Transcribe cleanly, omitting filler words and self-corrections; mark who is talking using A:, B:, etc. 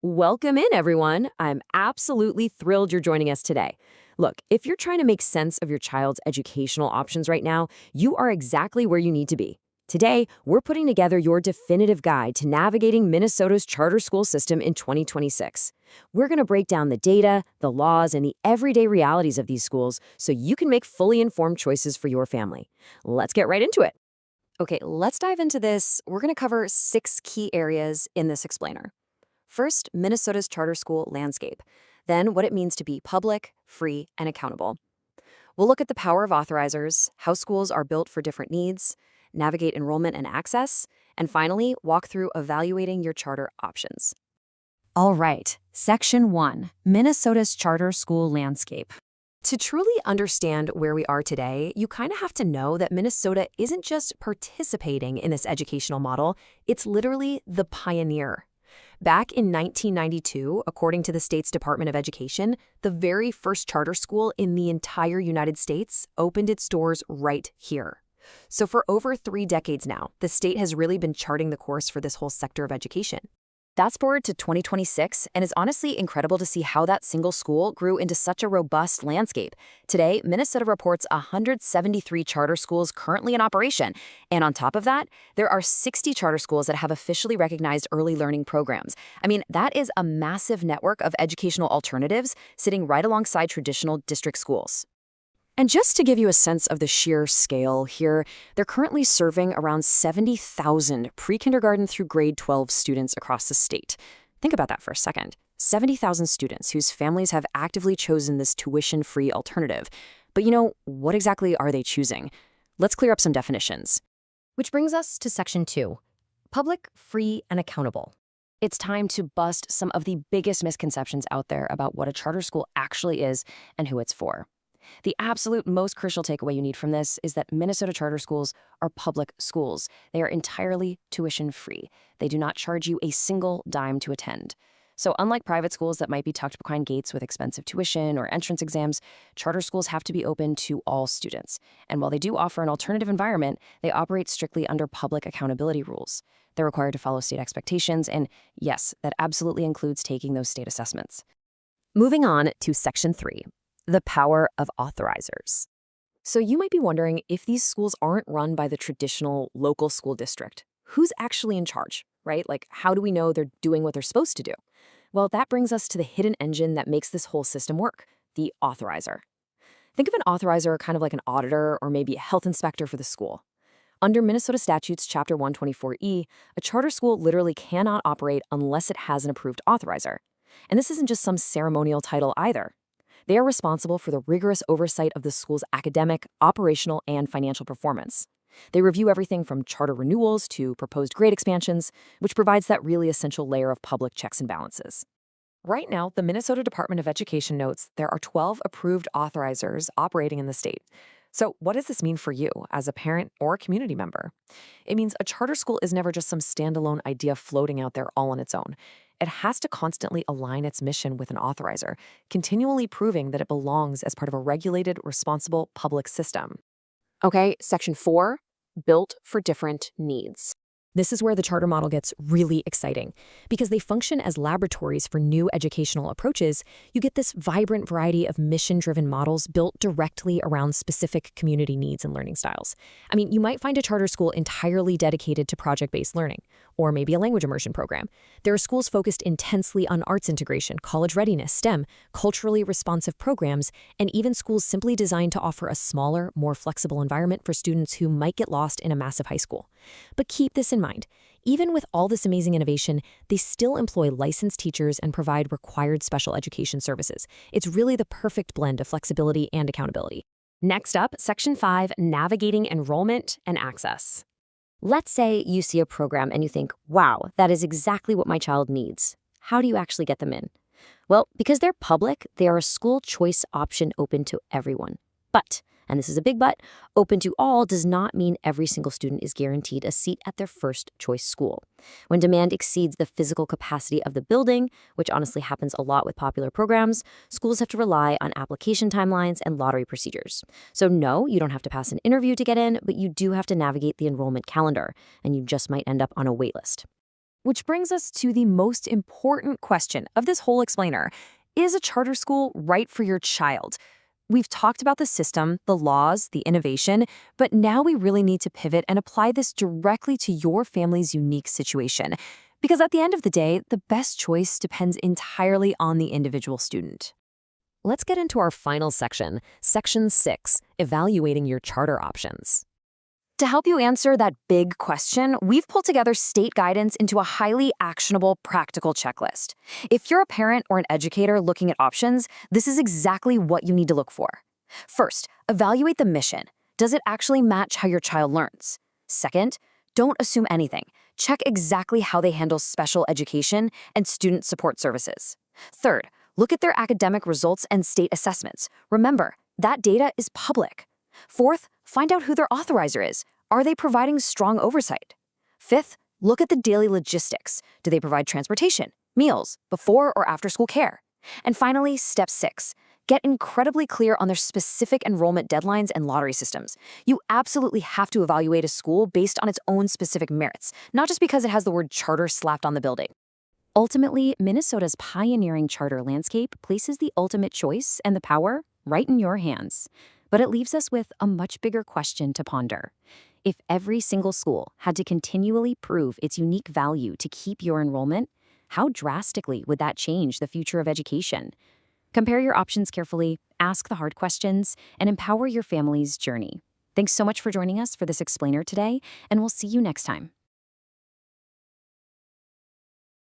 A: Welcome in, everyone. I'm absolutely thrilled you're joining us today. Look, if you're trying to make sense of your child's educational options right now, you are exactly where you need to be. Today, we're putting together your definitive guide to navigating Minnesota's charter school system in 2026. We're going to break down the data, the laws, and the everyday realities of these schools so you can make fully informed choices for your family. Let's get right into it. Okay, let's dive into this. We're going to cover 6 key areas in this explainer. First, Minnesota's charter school landscape. Then, what it means to be public, free, and accountable. We'll look at the power of authorizers, how schools are built for different needs, navigate enrollment and access, and finally, walk through evaluating your charter options. All right, Section 1, Minnesota's charter school landscape. To truly understand where we are today, you kind of have to know that Minnesota isn't just participating in this educational model, it's literally the pioneer. Back in 1992, according to the state's Department of Education, the very first charter school in the entire United States opened its doors right here. So for over 3 decades now, the state has really been charting the course for this whole sector of education. Fast forward to 2026, and it's honestly incredible to see how that single school grew into such a robust landscape. Today, Minnesota reports 173 charter schools currently in operation. And on top of that, there are 60 charter schools that have officially recognized early learning programs. I mean, that is a massive network of educational alternatives sitting right alongside traditional district schools. And just to give you a sense of the sheer scale here, they're currently serving around 70,000 pre-kindergarten through grade 12 students across the state. Think about that for a second. 70,000 students whose families have actively chosen this tuition-free alternative. But what exactly are they choosing? Let's clear up some definitions. Which brings us to Section 2, public, free, and accountable. It's time to bust some of the biggest misconceptions out there about what a charter school actually is and who it's for. The absolute most crucial takeaway you need from this is that Minnesota charter schools are public schools. They are entirely tuition-free. They do not charge you a single dime to attend. So unlike private schools that might be tucked behind gates with expensive tuition or entrance exams, charter schools have to be open to all students. And while they do offer an alternative environment, they operate strictly under public accountability rules. They're required to follow state expectations, and yes, that absolutely includes taking those state assessments. Moving on to Section 3. The power of authorizers. So you might be wondering, if these schools aren't run by the traditional local school district, who's actually in charge, right? Like, how do we know they're doing what they're supposed to do? Well, that brings us to the hidden engine that makes this whole system work, the authorizer. Think of an authorizer kind of like an auditor or maybe a health inspector for the school. Under Minnesota Statutes Chapter 124E, a charter school literally cannot operate unless it has an approved authorizer. And this isn't just some ceremonial title either. They are responsible for the rigorous oversight of the school's academic, operational, and financial performance. They review everything from charter renewals to proposed grade expansions, which provides that really essential layer of public checks and balances. Right now, the Minnesota Department of Education notes there are 12 approved authorizers operating in the state. So what does this mean for you as a parent or a community member? It means a charter school is never just some standalone idea floating out there all on its own. It has to constantly align its mission with an authorizer, continually proving that it belongs as part of a regulated, responsible public system. Okay, Section 4, built for different needs. This is where the charter model gets really exciting. Because they function as laboratories for new educational approaches, you get this vibrant variety of mission-driven models built directly around specific community needs and learning styles. I mean, you might find a charter school entirely dedicated to project-based learning, or maybe a language immersion program. There are schools focused intensely on arts integration, college readiness, STEM, culturally responsive programs, and even schools simply designed to offer a smaller, more flexible environment for students who might get lost in a massive high school. But keep this in mind. Even with all this amazing innovation, they still employ licensed teachers and provide required special education services. It's really the perfect blend of flexibility and accountability. Next up, Section 5, navigating enrollment and access. Let's say you see a program and you think, wow, that is exactly what my child needs. How do you actually get them in? Well, because they're public, they are a school choice option open to everyone. But, and this is a big but, open to all does not mean every single student is guaranteed a seat at their first choice school. When demand exceeds the physical capacity of the building, which honestly happens a lot with popular programs, schools have to rely on application timelines and lottery procedures. So no, you don't have to pass an interview to get in, but you do have to navigate the enrollment calendar, and you just might end up on a wait list. Which brings us to the most important question of this whole explainer. Is a charter school right for your child? We've talked about the system, the laws, the innovation, but now we really need to pivot and apply this directly to your family's unique situation. Because at the end of the day, the best choice depends entirely on the individual student. Let's get into our final section, Section 6, Evaluating Your Charter Options. To help you answer that big question, we've pulled together state guidance into a highly actionable, practical checklist. If you're a parent or an educator looking at options, this is exactly what you need to look for. First, evaluate the mission. Does it actually match how your child learns? Second, don't assume anything. Check exactly how they handle special education and student support services. Third, look at their academic results and state assessments. Remember, that data is public. Fourth, find out who their authorizer is. Are they providing strong oversight? Fifth, look at the daily logistics. Do they provide transportation, meals, before or after school care? And finally, step 6, get incredibly clear on their specific enrollment deadlines and lottery systems. You absolutely have to evaluate a school based on its own specific merits, not just because it has the word charter slapped on the building. Ultimately, Minnesota's pioneering charter landscape places the ultimate choice and the power right in your hands. But it leaves us with a much bigger question to ponder. If every single school had to continually prove its unique value to keep your enrollment, how drastically would that change the future of education? Compare your options carefully, ask the hard questions, and empower your family's journey. Thanks so much for joining us for this explainer today, and we'll see you next time.